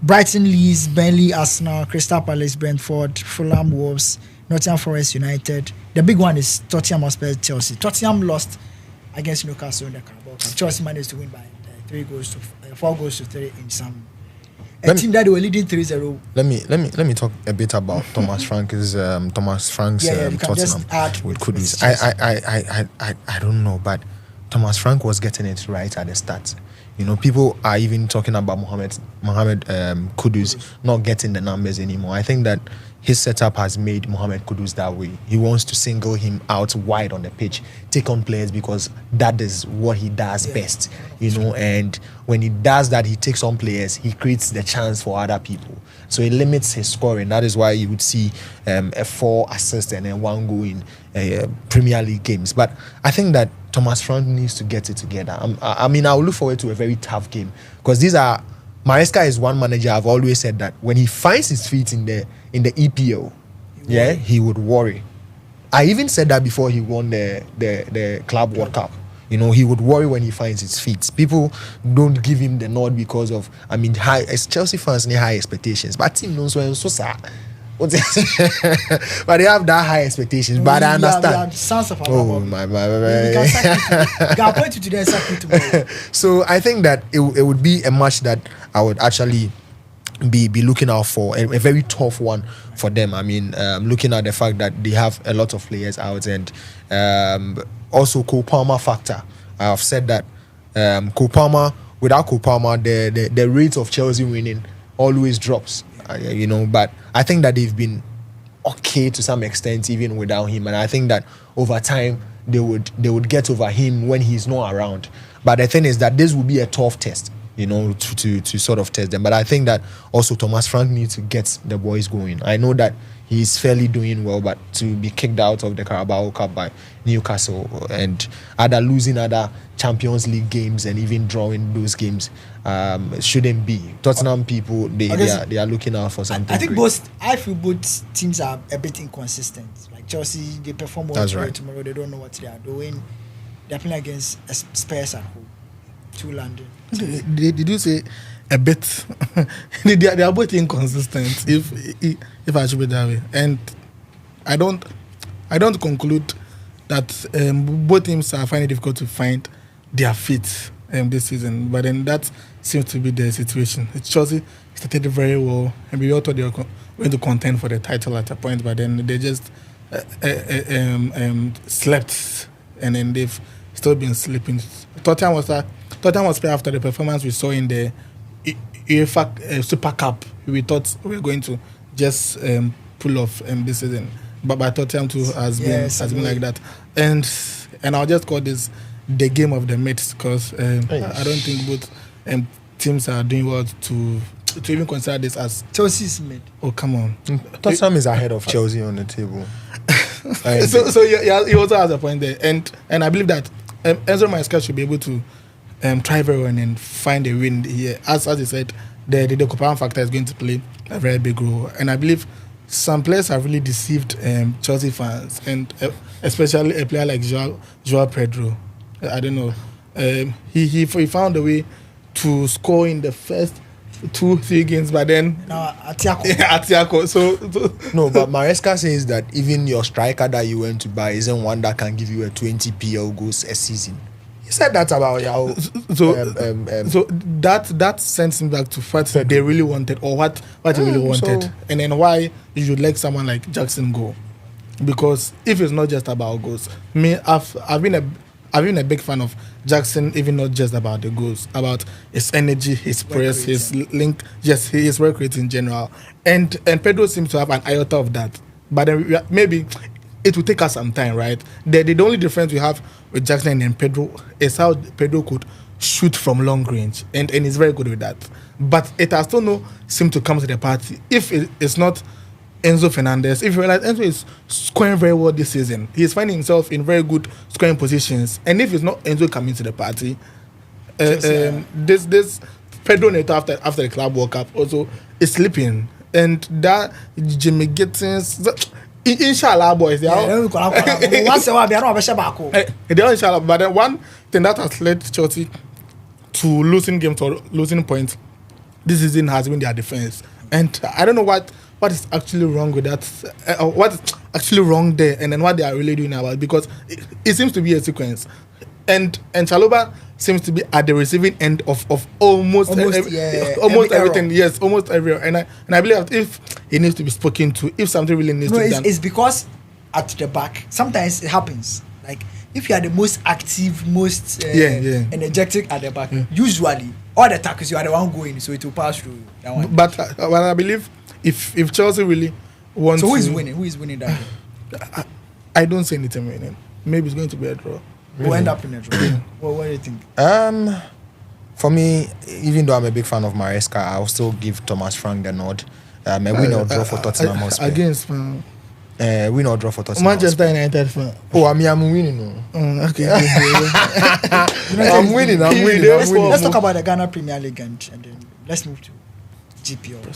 Brighton, Leeds, Burnley, Arsenal, Crystal Palace, Brentford, Fulham, Wolves, Nottingham Forest, United. The big one is Tottenham Hotspur, Chelsea. Tottenham lost against Newcastle in the Carabao Cup. Chelsea managed to win by 4 goals to 3 in some. A team that they were leading 3-0. Let me talk a bit about Thomas Frank's Tottenham with Kudus. I don't know, but Thomas Frank was getting it right at the start. You know, people are even talking about Mohamed Kudus not getting the numbers anymore. I think that his setup has made Mohamed Kudus that way. He wants to single him out wide on the pitch, take on players because that is what he does best. You know, and when he does that, he takes on players, he creates the chance for other people. So it limits his scoring. That is why you would see a 4 assists and then 1 goal in Premier League games. But I think that Thomas Frank needs to get it together. I mean, I will look forward to a very tough game because Maresca is one manager. I've always said that when he finds his feet in the EPL, he would worry. I even said that before he won the Club World Cup. You know, he would worry when he finds his feet. People don't give him the nod because of, as Chelsea fans need high expectations, but team knows when so sad. But they have that high expectations. But I understand. My. So I think that it would be a match that I would actually be looking out for, a very tough one for them. I mean, looking at the fact that they have a lot of players out, and also Cole Palmer factor. I have said that Cole Palmer, without Cole Palmer, the rate of Chelsea winning always drops. You know, but I think that they've been okay to some extent even without him, and I think that over time they would get over him when he's not around. But the thing is that this will be a tough test, you know, to sort of test them. But I think that also Thomas Frank needs to get the boys going. I know that he's fairly doing well, but to be kicked out of the Carabao Cup by Newcastle and losing other Champions League games and even drawing those games shouldn't be. Tottenham people, they are looking out for something. I feel both teams are a bit inconsistent. Like Chelsea, they perform well tomorrow. They don't know what they are doing. They're playing against Spurs at home. To London. Did you say a bit? they are both inconsistent. If I should be that way, and I don't conclude that both teams are finding it difficult to find their feet this season. But then that seems to be the situation. Chelsea started very well, and we all thought they were going to contend for the title at a point, but then they just slept, and then they've still been sleeping. Tottenham was after the performance we saw in the UEFA Super Cup. We thought we were going to just pull off this season, but Tottenham too has been like that. And I'll just call this the game of the mates because I don't think both teams are doing well to even consider this as Chelsea's mid. Oh, come on! Tottenham is ahead of Chelsea on the table. So he also has a point there, and I believe that Enzo Maresca should be able to try very well and find a win here. As he said, the Copan factor is going to play a very big role, and I believe some players have really deceived Chelsea fans, and especially a player like Joao Pedro. I don't know. He found a way to score in the first 2-3 games, but then Atiako. So no, but Maresca says that even your striker that you went to buy isn't one that can give you a 20 PL goals a season. He said that about Yao. So that sends him back to what they really wanted, or what they really wanted, and then why you should let someone like Jackson go. Because if it's not just about goals, I've been a big fan of Jackson, even not just about the goals, about his energy, his press, his link, just his work rate in general. And Pedro seems to have an iota of that. But then maybe it will take us some time, right? The only difference we have with Jackson and Pedro is how Pedro could shoot from long range, and he's very good with that. But it has still no seem to come to the party. If it's not Enzo Fernandez, if you realize Enzo is scoring very well this season, he's finding himself in very good scoring positions. And if it's not Enzo coming to the party, this Pedro Neto after the Club World Cup also is sleeping, and that Jimmy Gittins. Inshallah, boys. They are inshallah. But then one thing that has led Chelsea to losing games or losing points this season has been their defense. And I don't know what is actually wrong with that, what is actually wrong there, and then what they are really doing about it, because it seems to be a sequence. And Chalobah seems to be at the receiving end of almost everything. Yes, almost every. And I believe that if it needs to be spoken to, if something really needs to be done. It's because at the back, sometimes it happens. Like if you are the most active, most energetic at the back, usually all the tackles you are the one going, so it will pass through that one. But I believe if Chelsea really wants, so who is winning? Who is winning that game? I don't see anything winning. Maybe it's going to be a draw. We'll end up in a draw. What do you think? For me, even though I'm a big fan of Maresca, I'll still give Thomas Frank the nod. A win or draw for Tottenham Hotspur. Against win or draw for Tottenham Manchester United fan. Oh, I'm winning. Okay. I'm winning. Let's talk about the Ghana Premier League and then let's move to GPL.